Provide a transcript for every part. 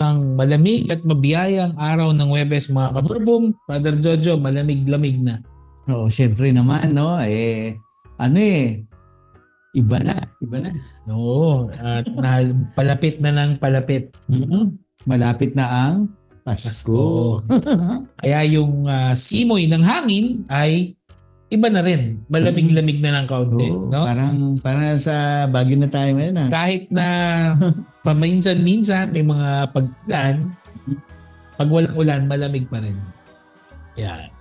Isang malamig at mabiyayang araw ng Huwebes, mga kaverbum. Father Jojo, malamig-lamig na. Oo, syempre naman, no? Ano iba na, iba na. Oo, at palapit na ng palapit. Malapit na ang Pasko. Pasko. Kaya yung simoy ng hangin ay iba na rin. Malamig-lamig na ng kaunti. Oo, No? parang sa Baguio na tayo ngayon. Kahit na paminsan-minsan may mga paglan, pag walang ulan, malamig pa rin. Yan.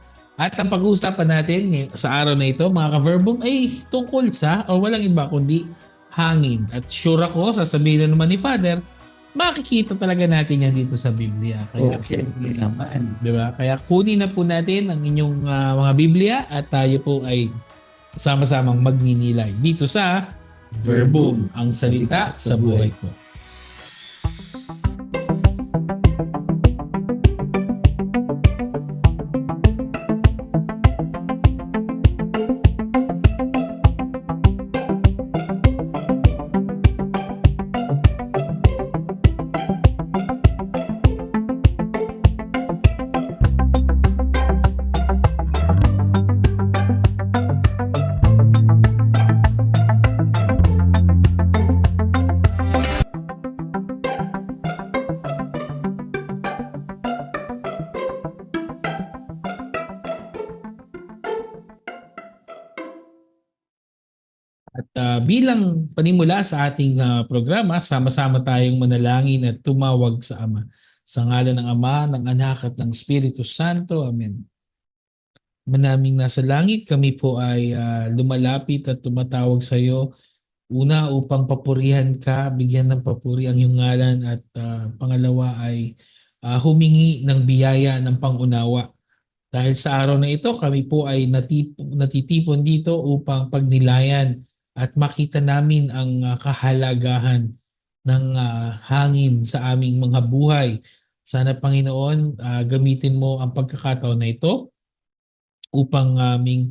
At ang pag-uusapan natin sa araw na ito, mga ka-verbum, ay tungkol sa, o walang iba kundi hangin. At sure ako, sasabihin na naman ni Father, makikita talaga natin yan dito sa Biblia. Kaya, Syempre naman. di ba? Kaya kunin na po natin ang inyong mga Biblia at tayo po ay sama-samang magninilay dito sa Verbum, ang salita sa buhay ko. At bilang panimula sa ating programa, sama-sama tayong manalangin at tumawag sa Ama. Sa ngalan ng Ama, ng Anak at ng Espiritu Santo. Amen. Manaming nasa langit, kami po ay lumalapit at tumatawag sa iyo. Una, upang papurihan ka, bigyan ng papuri ang iyong ngalan, at pangalawa ay humingi ng biyaya ng pangunawa. Dahil sa araw na ito, kami po ay natitipon dito upang pagnilayan at makita namin ang kahalagahan ng hangin sa aming mga buhay. Sana, Panginoon, gamitin mo ang pagkakataon na ito upang aming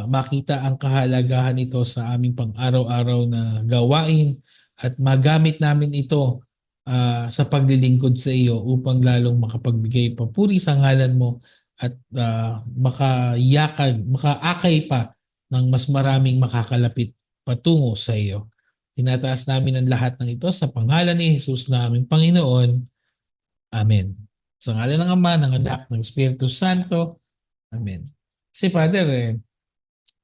makita ang kahalagahan ito sa aming pang-araw-araw na gawain at magamit namin ito sa paglilingkod sa iyo upang lalong makapagbigay papuri sa ngalan mo at makaakay pa ng mas maraming makakalapit patungo sa iyo. Tinataas namin ang lahat ng ito sa pangalan ni Jesus na aming Panginoon. Amen. Sa ngalan ng Ama, ng Anak, ng Espiritu Santo. Amen. Kasi Father,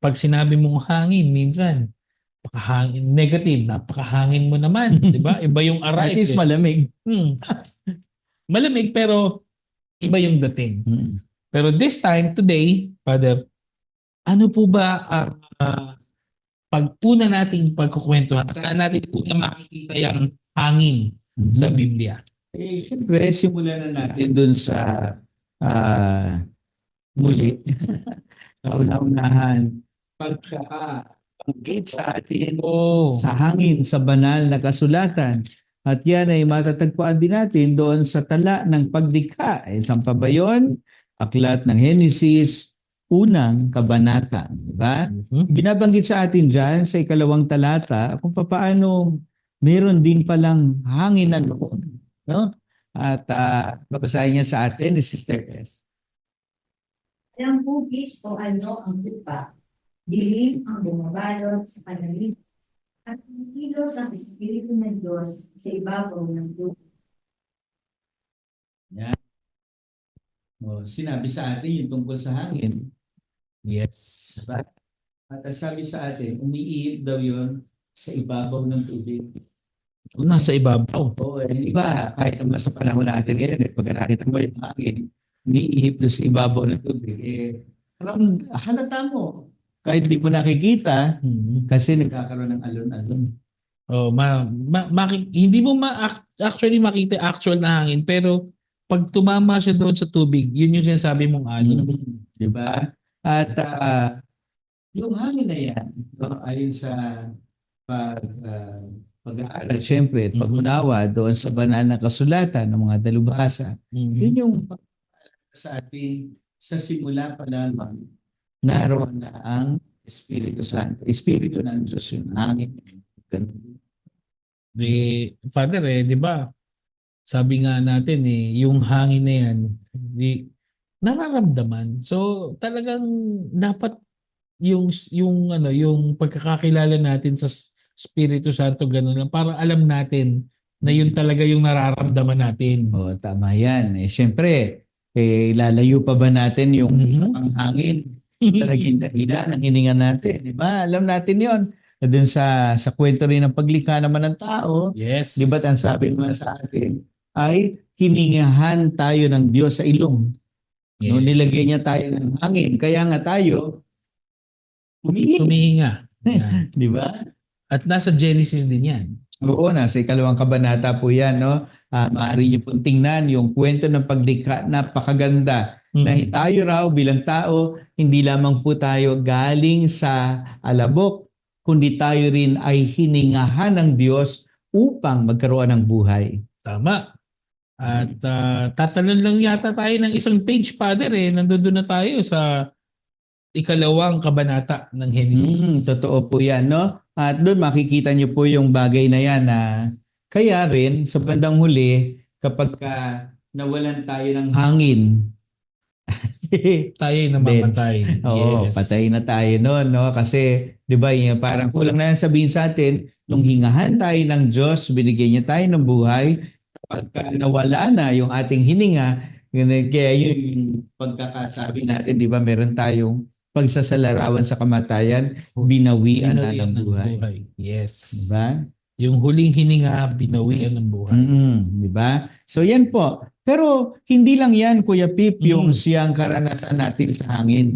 pag sinabi mong hangin, minsan, negative, napakahangin mo naman, di ba? Iba yung At arrive. least malamig. Malamig pero iba yung dating. Pero this time, today, Father, ano po ba pagpuna nating pagkukwentuhan? Saan natin una makikita yung hangin sa Biblia? Siyempre, simulan na natin dun sa muli. Kauna-unahan, pagka-banggit sa atin sa hangin, sa banal na kasulatan. At yan ay matatagpuan din natin doon sa tala ng paglikha. Saan pa ba yun? Aklat ng Henesis, unang kabanata. Diba? Binabanggit sa atin dyan sa 2 talata kung paano meron din palang hangin na noon. No? At babasahin niya sa atin ni Sister S. Ang hugis o ano ang lupa, dilim ang bumabalot sa panalig, at kilos ang Espiritu ng Diyos sa ibabaw ng lupa. Yan. Sinabi sa atin yung tungkol sa hangin. Yes. Diba? At sabi sa atin, umiihip daw yun sa ibabaw ng tubig. Nasa ibabaw. Oo, iba, kahit naman sa panahon natin ngayon, pag nakita mo yung hangin, umiihip doon sa ibabaw ng tubig. Halata mo. Kahit di mo nakikita, kasi nagkakaroon ng alon-alon. Hindi mo actually makita actual na hangin, pero pag tumama siya doon sa tubig, yun yung sinasabi mong alon. Diba? At yung hangin na yan, ayon sa pag-aaral, siyempre, at pag-unawa doon sa banal na kasulatan ng mga dalubhasa, yun yung sa ating sa simula pa lamang naroon na ang Espiritu Santo. Espiritu ng Diyos yung hangin. Father, di ba? sabi nga natin yung hangin na yan, nararamdaman. So talagang dapat yung pagkakakilala natin sa Espiritu Santo ganun lang para alam natin na yun talaga yung nararamdaman natin. Oo, tama yan. Siyempre, lalayo pa ba natin yung isa pang hangin na naging dahilan ng hininga natin? Di ba? Alam natin yon. Doon sa kwento rin ng paglikha naman ng tao, Yes. di ba ang sabi mo sa atin, ay hiningahan tayo ng Diyos sa ilong. No, Yes. nilagay niya tayo ng hangin. Kaya nga tayo, Humihinga. Yan. di ba? At nasa Genesis din yan. Oo, nasa 2 kabanata po yan, no? Maaari niyo pong tingnan yung kwento ng paglikha, napakaganda. Na tayo raw bilang tao, hindi lamang po tayo galing sa alabok, kundi tayo rin ay hiningahan ng Diyos upang magkaroon ng buhay. Tama. At tatalon lang yata tayo ng isang page, Father. Nandun na tayo sa 2 kabanata ng Genesis. Totoo po yan, no? At doon makikita niyo po yung bagay na yan na kaya rin sa bandang huli, kapag nawalan tayo ng hangin, Tayo ay namamatay. oo, Yes. patay na tayo noon, no? Kasi, di ba, parang kulang na lang sabihin sa atin, nung hingahan tayo ng Diyos, binigyan niya tayo ng buhay, kapag nawala na yung ating hininga, kaya yun yung pagkakasabi natin, di ba, meron tayong pagsasalarawan sa kamatayan, binawian na ng buhay. Yes. Di ba? Yung huling hininga, binawian ng buhay. Di ba? So yan po. Pero hindi lang yan, Kuya Pip, yung siyang karanasan natin sa hangin.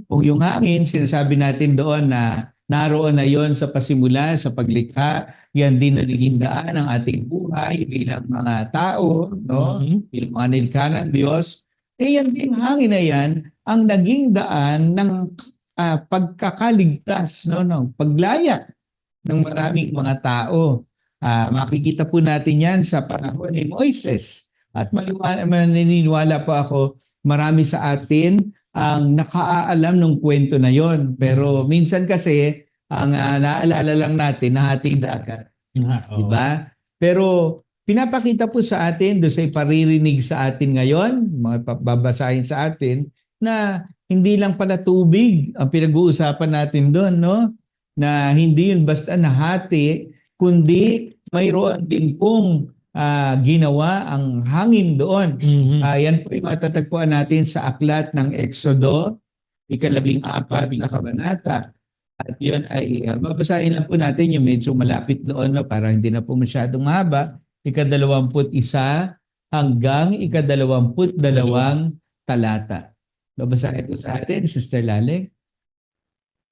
Kung yung hangin, sinasabi natin doon na naroon na yon sa pasimula, sa paglikha, yan din na naging daan ng ating buhay bilang mga tao, no? Bilang mga nilikha ng Diyos. Yan din hangin na yan ang naging daan ng pagkakaligtas, no? Ng paglaya ng maraming mga tao. Makikita po natin yan sa panahon ni Moises. At maniniwala po ako, marami sa atin ang nakaalam ng kwento na yon. Pero minsan kasi, ang naalala lang natin na ating dagat. Diba? Pero pinapakita po sa atin, doon sa iparirinig sa atin ngayon, mga babasahin sa atin, na hindi lang pala tubig ang pinag-uusapan natin doon, no? Na hindi yun basta nahati, kundi mayroon din pong ginawa ang hangin doon. Yan po yung matatagpuan natin sa aklat ng Exodo, 14 na kabanata. At yun ay babasahin lang po natin yung medyo malapit doon, no, para hindi na po masyadong mahaba. 21 hanggang 22 talata. Babasahin po sa atin, Sister Lale.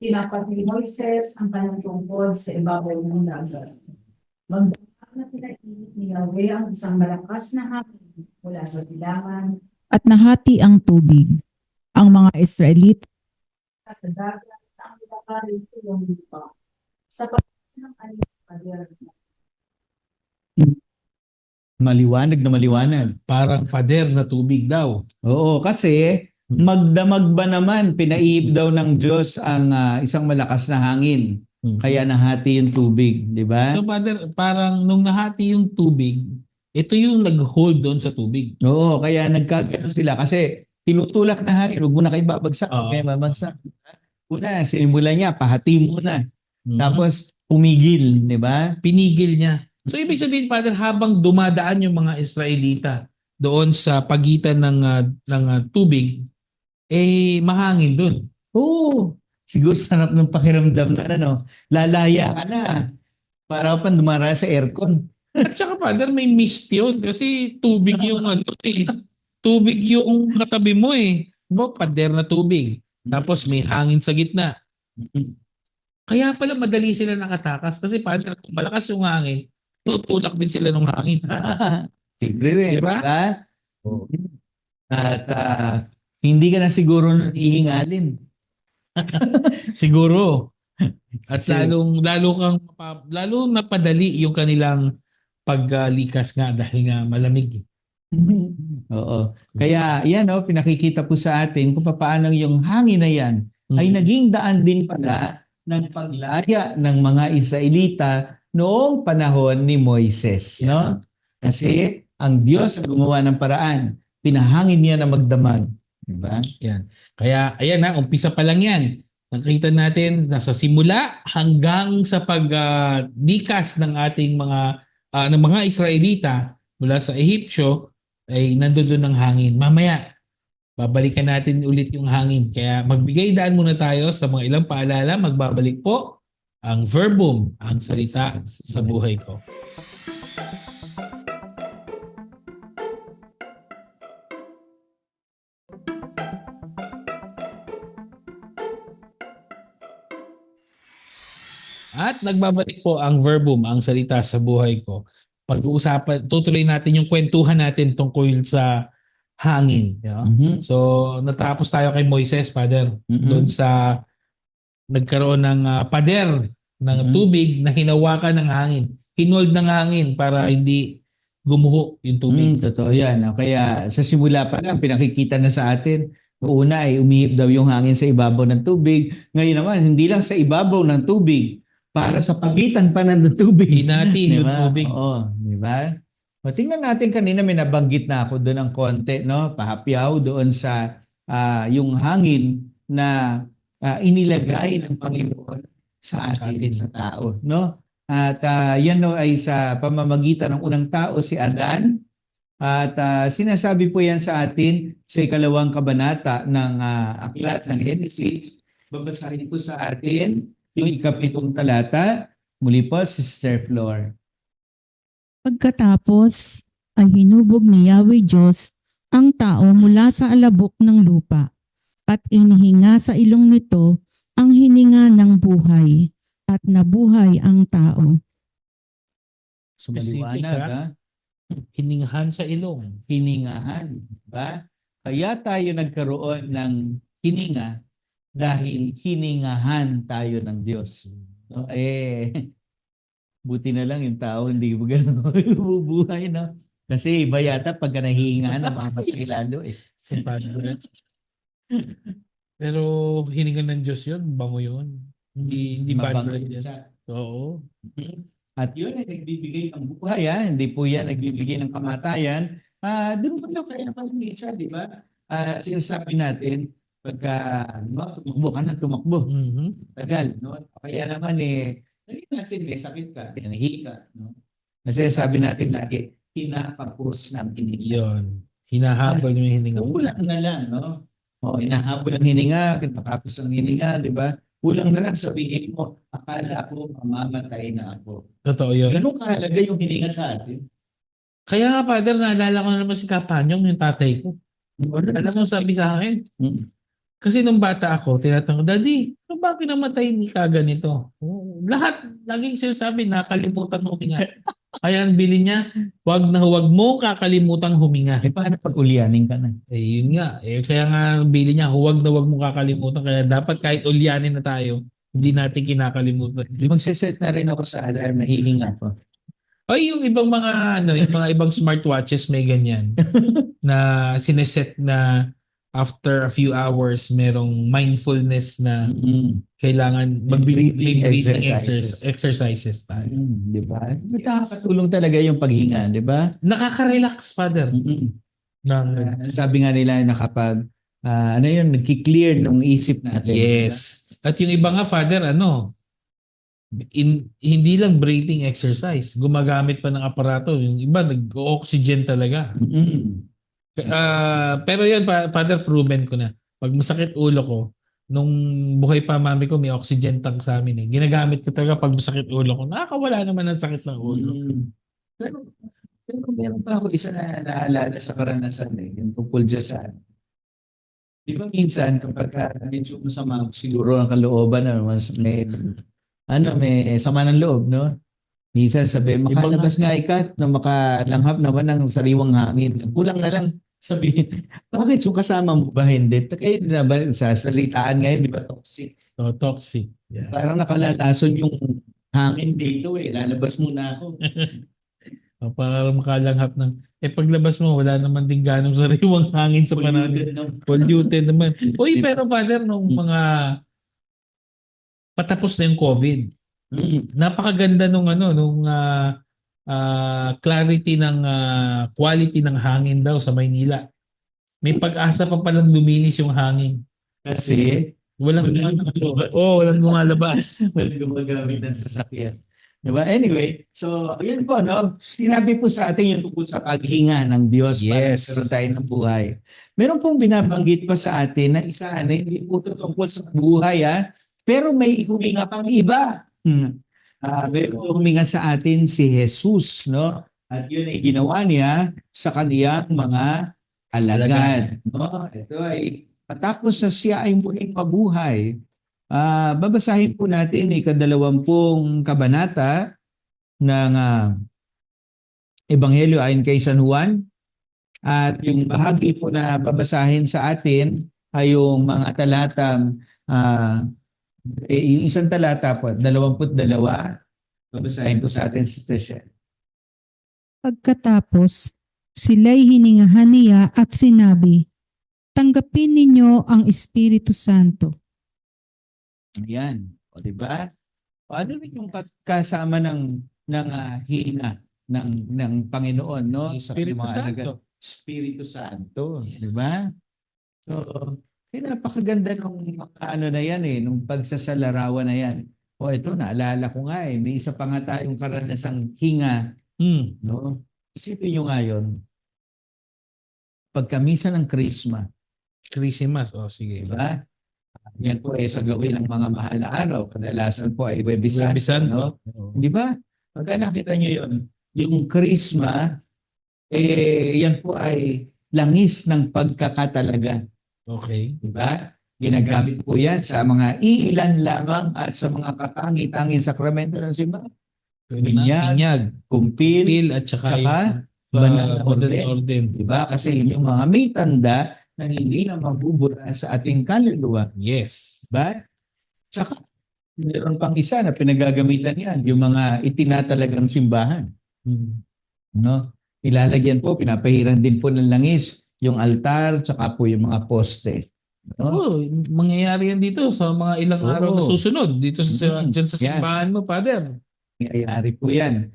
Tinapat ni Moises ang kanyang tungkod sa ibabaw ng dagat. Magdamag na pinainit ni Yahweh ang isang malakas na hangin mula sa silangan at nahati ang tubig. Ang mga Israelita at sa dagat na ang nilakarin ko yung lupa. Sa pagkakas ng kanyang pader. Maliwanag na maliwanag. Parang pader na tubig daw. Oo, kasi magdamag ba naman, pinaihip daw ng Diyos ang isang malakas na hangin. Kaya nahati yung tubig, di ba? So, Father, parang nung nahati yung tubig, ito yung nag-hold doon sa tubig. Oo, kaya nagkagano sila kasi tinutulak na hangin, huwag mo na kayo babagsak, kaya babagsak. Una, simula niya, pahati muna. Tapos, pumigil, di ba? Pinigil niya. So, ibig sabihin, Father, habang dumadaan yung mga Israelita doon sa pagitan ng tubig, mahangin doon. Oo, siguro sarap ng pakiramdam na, lalaya ka na. Para pa dumara sa aircon. At saka, Father, may mist yun kasi tubig yung tubig yung katabi mo pader na tubig. Tapos may hangin sa gitna. Kaya pala madali sila nakatakas kasi Father, kung malakas yung hangin, tutulak din sila ng hangin. Siguro Diba? Diba? At hindi ka na siguro hihingalin. Siguro. At lalo napadali yung kanilang paglikas nga dahil nga malamig. Oo. Kaya yan, pinakikita po sa atin kung paano yung hangin na yan ay naging daan din pala ng paglaya ng mga Israelita noong panahon ni Moises, no? Kasi ang Diyos ang gumawa ng paraan. Pinahangin niya na magdamag. Diba? Yan. Kaya ayan na, umpisa pa lang yan. Nakita natin na sa simula hanggang sa pagdikas ng ating ng mga Israelita mula sa Ehipsyo ay nandoon ang hangin. Mamaya babalikan natin ulit yung hangin. Kaya magbigay daan muna tayo sa mga ilang paalala. Magbabalik po ang verbum, ang salita sa buhay ko. At nagbabalik po ang verbum, ang salita sa buhay ko. Pag-uusapan, tutuloy natin yung kwentuhan natin tungkol sa hangin. Mhm. So, natapos tayo kay Moises, Father, Mhm. doon sa nagkaroon ng pader ng Mhm. tubig na hinawakan ng hangin. Hinold ng hangin para hindi gumuho yung tubig. Totoo yan. Kaya sa simula pa lang, pinakikita na sa atin, una ay umihip daw yung hangin sa ibabaw ng tubig. Ngayon naman, hindi lang sa ibabaw ng tubig, para sa pagitan pa ng tubig. Hinati yung tubig. Oo, di ba? O, tingnan natin kanina, may nabanggit na ako doon ng konti, no? Pahapyaw doon sa yung hangin na inilagay ng Panginoon sa atin, sa tao, no? At yan no, ay sa pamamagitan ng unang tao, si Adan. At sinasabi po yan sa atin sa 2 kabanata ng aklat ng Genesis. Babasahin po sa atin yung 7 talata. Muli po, Sister Flor. Pagkatapos ay hinubog ni Yahweh Diyos ang tao mula sa alabok ng lupa at inihinga sa ilong nito ang hininga ng buhay at nabuhay ang tao. Sumaliwanag, Specific, ha? Hiningahan sa ilong. Hiningahan, ba? Kaya tayo nagkaroon ng hininga dahil hiningahan tayo ng Diyos. No? Buti na lang yung tao hindi mo ganun bubuhay, no? Kasi iba yata pag nahihingahan ang mga lalo eh. Sa Padre. Pero hininga ng Diyos yun, bango yun. Hindi bad Mabango breath yan. siya. Oo. At yun ay nagbibigay ng buhay, ha? Hindi po yan nagbibigay ng kamatayan. Doon po daw kaya minsan, di ba? Sinasabi natin, pagka tumakbo ka na, tumakbo. Mhm. Tagal, no? Kaya naman lagi natin may sakit ka, pinahi ka, no? Kasi sabi natin lagi, hinapapos ng hininga. Yun. Hinahabol yung hininga. Kulang na lang, no? Hinahabol ang hininga, tapos ang hininga, di ba? Kulang na lang sabihin mo, akala ko mamamatay na ako. Totoo yun. Ganun kahalaga yung hininga sa atin. Kaya nga, Father, naalala ko na naman si Kapanyong, yung tatay ko. Alam mo sabi sa akin? Kasi nung bata ako, tinatanong, Daddy, ano ba kinamatay ni kaganito? Lahat, laging sinasabi, nakalimutan huminga. Kaya ang bili niya, huwag mo kakalimutan huminga. Paano pag ulyanin ka na? Yun nga. Kaya nga ang bili niya, huwag mo kakalimutan. Kaya dapat kahit ulyanin na tayo, hindi natin kinakalimutan. Magsiset na rin ako sa alarm na hihinga ko. Yung ibang yung mga ibang smartwatches may ganyan na sineset na after a few hours merong mindfulness na kailangan mag-breathing exercises tayo. Di ba? Nakakatulong talaga yung paghinga, di ba? Nakaka-relax, Father. Sabi nga nila na kapag nagki-clear ng isip natin. Yes. At yung iba nga, Father, hindi lang breathing exercise, gumagamit pa ng aparato. Yung iba nag-oxygen talaga. Pero yun, Father, proven ko na. Pag masakit ulo ko, nung buhay pa mami ko, may oxygen tank sa amin. Ginagamit ko talaga pag masakit ulo ko. Nakakawala naman ng sakit ng ulo. Pero meron pa ako isa na naalala sa karanasan yung tungkol dyan sa di ba minsan kapag medyo masama siguro ang kalooban may sama ng loob, no? Minsan sabi, makalabas nga ikat na makalanghap naman ng sariwang hangin. Kulang na lang sabihin, bakit yung kasama mo ba hindi? Kaya sa salitaan ngayon, di ba toxic? Toxic. Yeah. Parang nakalalason yung hangin dito lalabas muna ako. Para makalanghap ng paglabas mo, wala naman din ganong sariwang hangin sa panahon. Polluted naman. Uy, pero Father, nung mga patapos na yung COVID, napakaganda nung clarity ng quality ng hangin daw sa Maynila. May pag-asa pa palang luminis yung hangin. Kasi Walang walang lumalabas. walang gumagamit ng sasakyan. Diba? Anyway, so yun po, no? Sinabi po sa atin yung tungkol sa paghinga ng Diyos para Yes. magkaroon tayo ng buhay. Meron pong binabanggit pa sa atin na isa na hindi po ito tungkol sa buhay, pero may huminga pang iba. May huminga sa atin si Jesus, no? At yun ay ginawa niya sa kaniyang mga alagad. No? Ito ay matapos na siya ay muling mabuhay. Babasahin po natin ika-20 kabanata ng Ebanghelyo ayon kay San Juan. At yung bahagi po na babasahin sa atin ay yung mga talatang, yung isang talata po, 22. Babasahin po sa atin, Sister Shell. Pagkatapos, sila'y hiningahan niya at sinabi, "Tanggapin ninyo ang Espiritu Santo. Ayan. O, diba? O, ano rin yung kasama ng hina ng Panginoon, no? Sa Espiritu mga Santo. alagad. Espiritu Santo. Diba? So, napakaganda nung ano na yan nung pagsasalarawan na yan. O, ito, naalala ko nga may isa pa nga tayong karanasang hinga, no? Isipin nyo nga yun, pagkamisa ng Christmas, Christmas. Sige. diba? Yan po ay sa gawin ng mga mahal na araw. Kadalasan po ay Huwebes Huwebes Santo, no? Santo. Di ba? Pagka nakita nyo yun, yung Christmas, yan po ay langis ng pagkakatalaga. Okay. Di ba? Ginagamit po yan sa mga iilan lamang at sa mga katangi-tanging sakramento ng simbahan. Binyag, kumpil, Pil at saka saka yung banal na orden. Di ba? Kasi yung mga may tanda na hindi na mabubura sa ating kaluluwa. Yes. Ba? Saka, meron pang isa na pinagagamitan yan, yung mga itinatalagang simbahan. No? Ilalagyan po, pinapahiran din po ng langis, yung altar, saka po yung mga poste. No? Mangyayari yan dito sa mga ilang araw na susunod. Dito dyan sa Yan. simbahan mo, Father. Nangyayari po yan.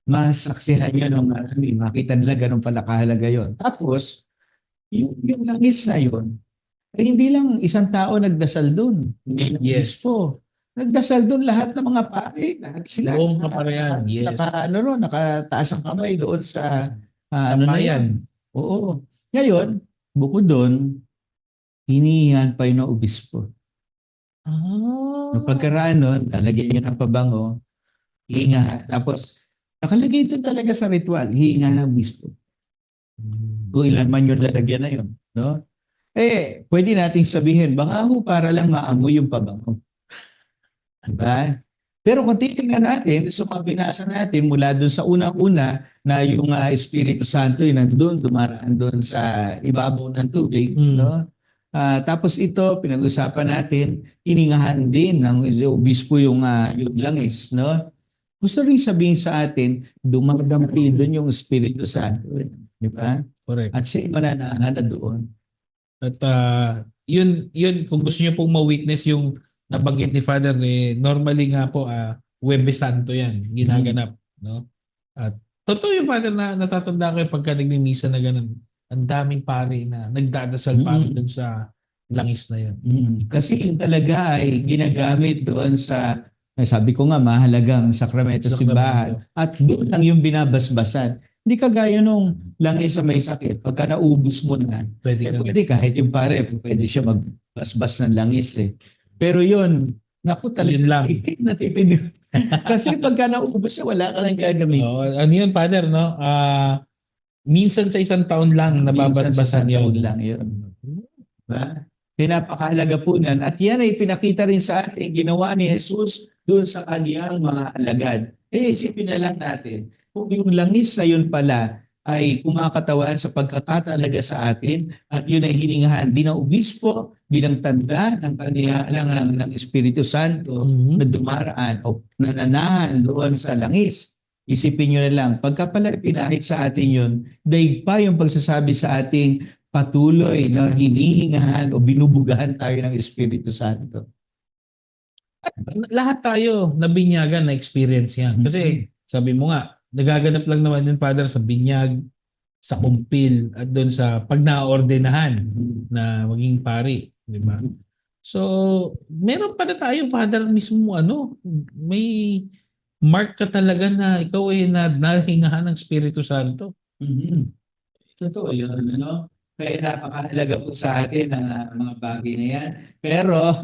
Masaksihan nyo nung makita nila ganun pala kahalaga yun. Tapos, yung langis na yun, hindi lang isang tao nagdasal doon. Yes. Po. Nagdasal doon lahat ng mga pare. Lahat sila. Buong kaparehan. Yes. Nakataas ang kamay doon sa Kampayan. Oo. Ngayon, bukod doon, hinihingan pa yun ng obispo. Nung pagkaraan nun, lalagyan nyo ng pabango, hinga. Tapos, nakalagay doon talaga sa ritual, hinga ng obispo. Kung ilan man yung lalagyan na yun. No? Pwede nating sabihin, baka para lang maamoy yung pabango. Diba? Pero kung titingnan natin, sa mga binasa natin mula doon sa unang-una na yung Espiritu Santo yung nandun, dumaraan doon sa ibabaw ng tubig. No? Tapos ito, pinag-usapan natin, hiningahan din ng obispo yung langis. No? Gusto rin sabihin sa atin, dumadampi doon yung Espiritu Santo. Di ba? Correct. At siya mananahan doon. At yun, kung gusto niyo pong ma-witness yung nabanggit ni Father, normally nga po, Huwebes Santo yan, ginaganap. No? At totoo yung Father na natatanda ko yung pagka nagmimisa na ganun. Ang daming pare na nagdadasal para dun sa langis na yun. Kasi yun talaga ay ginagamit doon sa, sabi ko nga, mahalagang sakramento simbahan. At doon lang yung binabasbasan. Hindi kagaya nung langis sa may sakit. Pagka naubos mo na, pwede kahit yung pare, pwede siya magbasbas ng langis. Pero yun, naku talaga, tipid na tipid. Kasi pagka naubos siya, wala ka lang gagamitin. Ano yun, Father, no? Minsan sa isang taon lang nababasbasan yun. Diba? Pinapakahalaga po nan. At yan ay pinakita rin sa atin, ginawa ni Jesus doon sa kaniyang mga alagad. Isipin na lang natin, kung yung langis na yun pala ay kumakatawan sa pagkakatalaga sa atin at yun ay hiningahan din ng obispo bilang tanda ng ng Espiritu Santo na dumaraan o nananahan doon sa langis. Isipin nyo na lang, pagka pala pinahit sa atin yun, daig pa yung pagsasabi sa ating patuloy na hinihingahan o binubugahan tayo ng Espiritu Santo. Lahat tayo nabinyagan na experience yan. Kasi Sabi mo nga, nagaganap lang naman yun, Father, sa binyag, sa kumpil, at doon sa pag naordenahan na maging pari, di ba? So, meron pala tayo, Father, mismo may mark ka talaga na ikaw ay nahingahan ng Espiritu Santo. Mhm. Totoo yun, ano? Kaya napakahalaga po sa atin ang mga bagay na yan. Pero,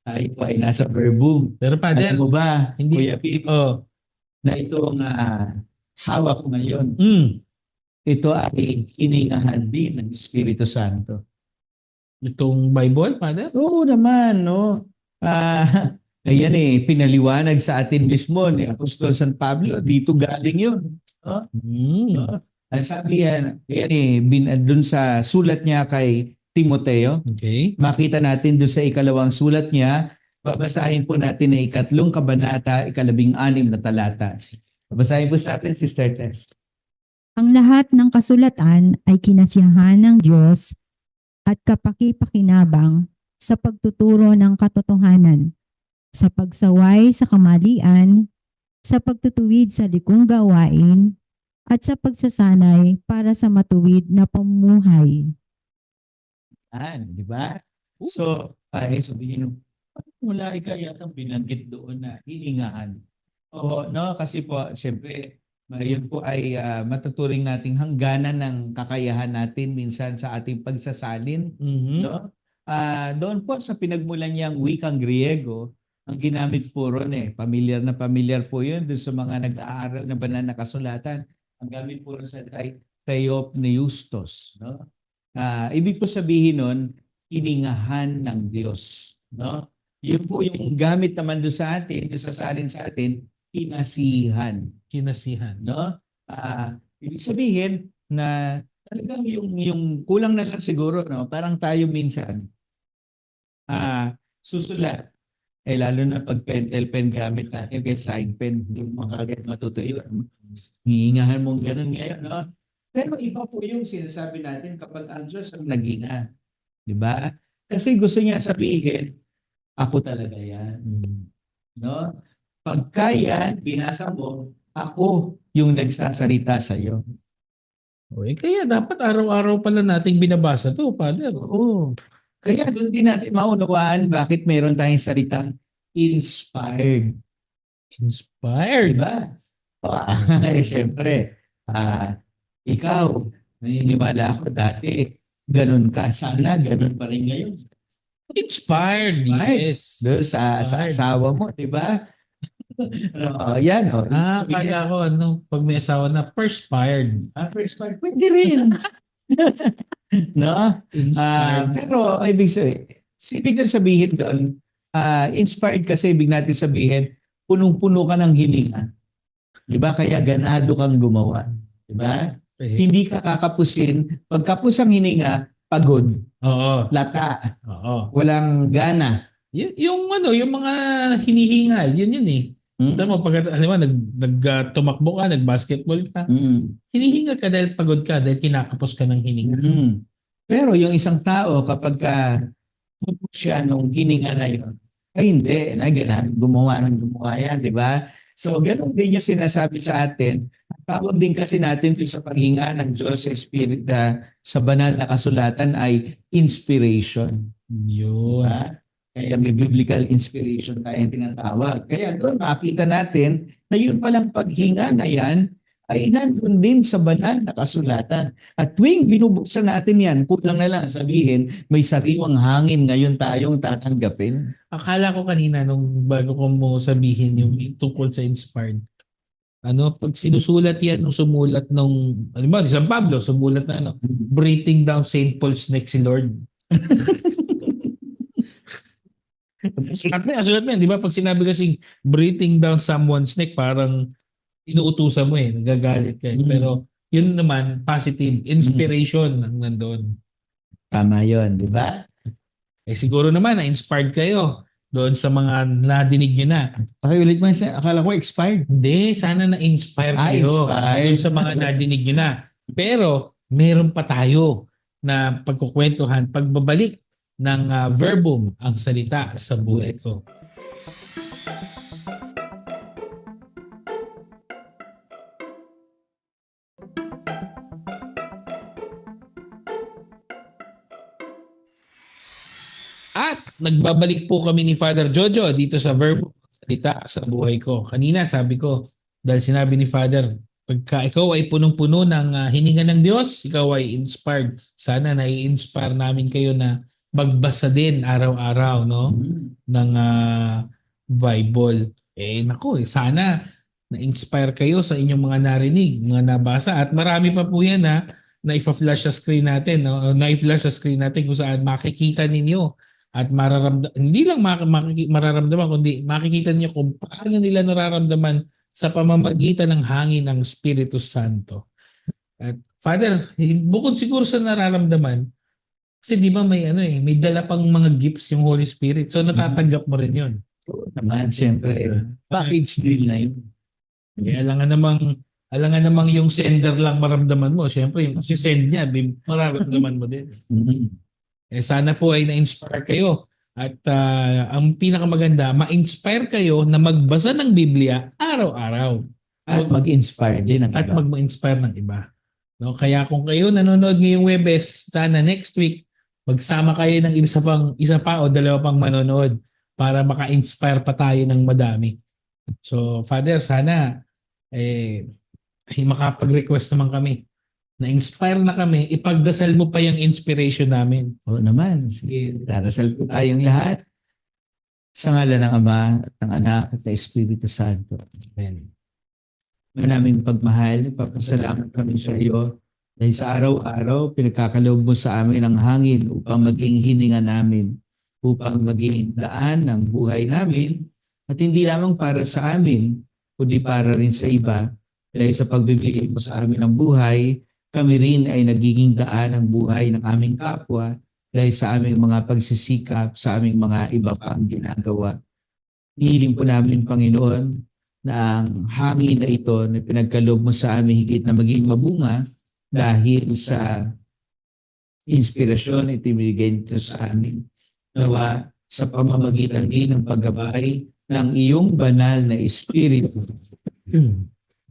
tayo po ay nasa verbum. Pero, Father, Alam mo ba, hindi, Kuya Pete, na itong hawak ko ngayon, ito ay hiningahan din ng Espiritu Santo. itong Bible, Father? Oo naman, no? Ayan pinaliwanag sa atin mismo ni Apostol San Pablo, dito galing yun. No? No? Ang sabi yan dun sa sulat niya kay Timoteo, Okay. makita natin dun sa ikalawang sulat niya, babasahin po natin na 3 kabanata, 16 na talata. Babasahin po sa atin, Sister Tess. Ang lahat ng kasulatan ay kinasiyahan ng Diyos at kapaki-pakinabang sa pagtuturo ng katotohanan, sa pagsaway sa kamalian, sa pagtutuwid sa likong gawain, at sa pagsasanay para sa matuwid na pamumuhay. Di ba? So, sabihin mo, wala kaya ang binanggit doon na hiningahan. Oo, no? Kasi po, syempre, yun po ay matuturing nating hangganan ng kakayahan natin minsan sa ating pagsasalin. No? Doon po sa pinagmulan niyang wikang Griego, ang ginamit po ron pamilyar na pamilyar po yun doon sa mga nag-aaral na banal na kasulatan. Ang gamit po ron sa theopneustos. No? Ibig po sabihin nun, hiningahan ng Diyos. No? Yun po yung gamit naman doon sa atin, doon sa salin sa atin, kinasihan. Kinasihan. No? Ibig sabihin na talagang yung kulang na lang siguro, no? Parang tayo minsan, susulat. Lalo na pag pentel pen gamit natin, kaya side pen, hindi mo makagad matutuyo. Hihingahan mong ganun ngayon, no? Pero iba po yung sinasabi natin kapag ang Diyos ang naghinga. Di ba? Kasi gusto niya sabihin, ako talaga yan. No? Pagka yan, binasa mo, ako yung nagsasalita sa iyo. Okay, kaya dapat araw-araw pala nating binabasa to, Father. Oo. Kaya doon din natin maunawaan bakit meron tayong salitang inspired. Inspired. Diba? Siyempre, ikaw, naniniwala ako dati, ganun ka. Sana ganun pa rin ngayon. Inspired, yes. Doon sa asawa mo, di ba? Yan. Kaya ko, pag may asawa na, perspired. Perspired, pwede rin. No? Inspired. Pero, ibig sabihin doon, inspired kasi ibig natin sabihin, punong-puno ka ng hininga. Di ba? Kaya ganado kang gumawa. Di ba? Hindi ka kakapusin. Pagkapos ang hininga, pagod. Oo. Lata. Oo. Walang gana. Yung mga hinihingal, yun eh. Tama mo, pag tumakbo ka, nag-basketball ka, hinihingal ka dahil pagod ka, dahil kinakapos ka ng hininga. Pero yung isang tao, kapag puno siya nung hininga na yun, ay hindi, gumawa yan, di ba? So, ganun din yung sinasabi sa atin. Tawag din kasi natin sa paghinga ng Diyos sa Spirit sa banal na kasulatan ay inspiration. Yun. Diba? Kaya may biblical inspiration tayong tinatawag. Kaya doon makita natin na yun palang paghinga na yan ay nandun din sa banal na kasulatan. At tuwing binubuksan natin yan, kulang na lang sabihin, may sariwang hangin ngayon tayong tatanggapin. Akala ko kanina nung bago ko mo sabihin yung tungkol sa inspired. Pag sinusulat yan, nung sumulat San Pablo, sumulat na breathing down St. Paul's neck si Lord. Sulat mo yan, di ba? Pag sinabi kasing breathing down someone's neck, parang inuutusan mo nagagalit ka. Pero yun naman, positive, inspiration ang nandoon. Tama yun, di ba? Siguro naman, na-inspired kayo doon sa mga nadinig nyo na. Pakiulit mo, akala ko expired. Hindi, sana na-inspire kayo doon sa mga nadinig nyo na. Pero, meron pa tayo na pagkukwentuhan, pagbabalik ng verbum, ang salita sa buhay ko. At nagbabalik po kami ni Father Jojo dito sa Verbo, salita sa buhay ko. Kanina sabi ko, dahil sinabi ni Father, pagka ikaw ay punong-puno ng hininga ng Diyos, ikaw ay inspired. Sana nai-inspire namin kayo na magbasa din araw-araw, no, ng Bible. Naku, sana na-inspire kayo sa inyong mga narinig, mga nabasa, at marami pa po yan na ipa-flash sa screen natin, no? Na-flash sa screen natin kung saan makikita ninyo at hindi lang mararamdaman, kundi makikita niyo kung paano nila nararamdaman sa pamamagitan ng hangin ng Espiritu Santo. At Father, bukod siguro sa nararamdaman, kasi di ba may dala pang mga gifts yung Holy Spirit. So natatanggap mo rin yun. Naman, siyempre, package deal na yun. Alangan namang yung sender lang maramdaman mo. Siyempre, yung si-send niya, mararamdaman mo din. Sana po ay na-inspire kayo. At ang pinakamaganda, ma-inspire kayo na magbasa ng Biblia araw-araw. At mag-inspire din ang At iba. mag-inspire ng iba. No, kaya kung kayo nanonood ngayong Webes, sana next week, magsama kayo ng isa pa o dalawa pang manonood para maka-inspire pa tayo ng madami. So, Father, sana makapag-request naman kami. Na-inspire na kami, ipagdasal mo pa yung inspiration namin. Oo naman. Sige, darasal po tayong lahat sa ngalan ng Ama at ng Anak at ng Espiritu Santo. Amen. Maraming pagmahal, papasalamat kami sa iyo dahil sa araw-araw pinagkakaloob mo sa amin ang hangin upang maging hininga namin, upang maging daan ng buhay namin at hindi lamang para sa amin, kundi para rin sa iba. Dahil sa pagbibigay mo sa amin ng buhay, kami rin ay nagiging daan ng buhay ng aming kapwa dahil sa aming mga pagsisikap, sa aming mga iba pang ginagawa. Hiling po namin, Panginoon, na ang hangin na ito na pinagkaloob mo sa amin higit na maging mabunga dahil sa inspirasyon na itinibigay nito sa amin. Nawa sa pamamagitan din ng paggabay ng iyong banal na Espiritu,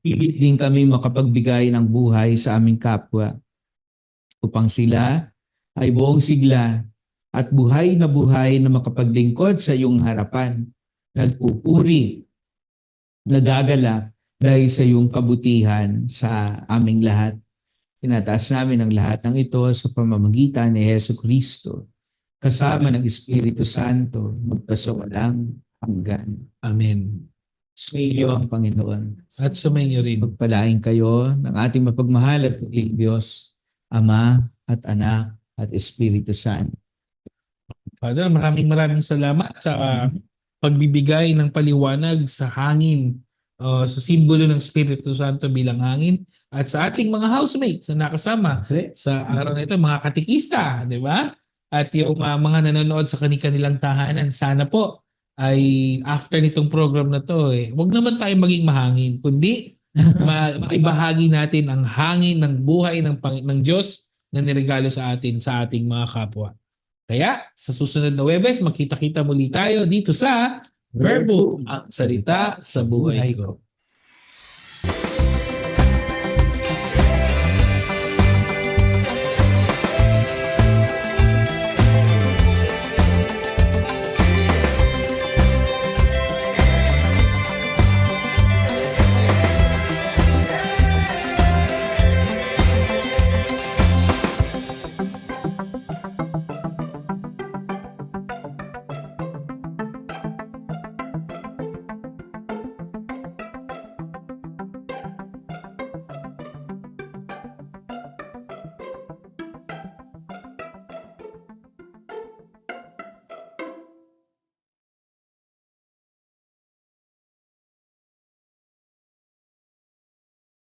higit din kami makapagbigay ng buhay sa aming kapwa upang sila ay buong sigla at buhay na makapaglingkod sa iyong harapan, nagpupuri, nagagalak dahil sa iyong kabutihan sa aming lahat. Tinataas namin ang lahat ng ito sa pamamagitan ni Hesus Kristo, kasama ng Espiritu Santo, magpasawalang hanggan. Amen. Sumayo ang Panginoon. At sumainyo rin. Pagpalain kayo ng ating mapagmahal at puting Diyos, Ama at Anak at Espiritu Santo. Father, maraming salamat sa pagbibigay ng paliwanag sa hangin, sa simbolo ng Espiritu Santo bilang hangin, at sa ating mga housemates na nakasama sa araw na ito, mga katikista, di ba? At yung mga nanonood sa kanilang tahanan, sana po ay after nitong program na to, wag naman tayo maging mahangin, kundi maibahagi natin ang hangin ng buhay ng Diyos na niregalo sa atin, sa ating mga kapwa. Kaya sa susunod na Webes, magkita-kita muli tayo dito sa Verbo, ang salita sa buhay ko.